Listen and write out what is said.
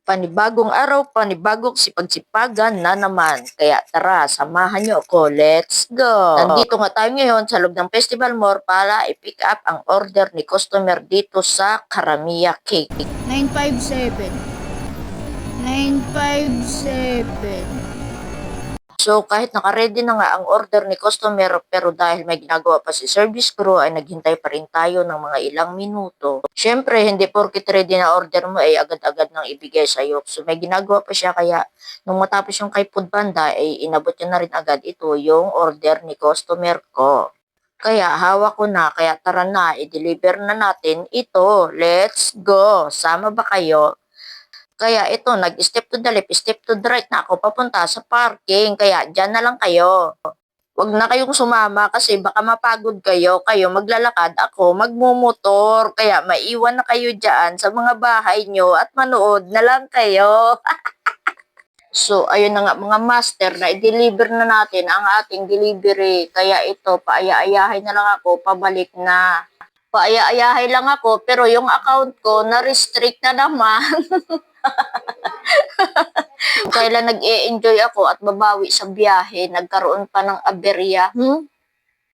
Panibagong araw, panibagong sipag-sipagan na naman. Kaya tara, samahan niyo ako. Let's go! Nandito nga tayo ngayon sa loob ng Festival Mall para i-pick up ang order ni customer dito sa Karamiya Cake. 957. 957. So kahit naka-ready na nga ang order ni customer pero dahil may ginagawa pa si service crew ay naghintay pa rin tayo ng mga ilang minuto. Syempre hindi porket ready na order mo ay agad-agad nang ibigay sa'yo. So may ginagawa pa siya kaya nung matapos yung kay Foodpanda ay inabot niya na rin agad ito yung order ni customer ko. Kaya hawak ko na, kaya tara na, i-deliver na natin ito. Let's go! Sama ba kayo? Kaya ito, nag-step to the left, step to the right na ako papunta sa parking. Kaya dyan na lang kayo. Huwag na kayong sumama kasi baka mapagod kayo. Kayo maglalakad, ako magmumotor. Kaya maiwan na kayo dyan sa mga bahay nyo at manood na lang kayo. So, ayun na nga mga master na i-deliver na natin ang ating delivery. Kaya ito, paaya-ayahay na lang ako, pabalik na. Paaya-ayahay lang ako, pero yung account ko na-restrict na naman. Kailan nag-e-enjoy ako at babawi sa biyahe, nagkaroon pa ng aberya.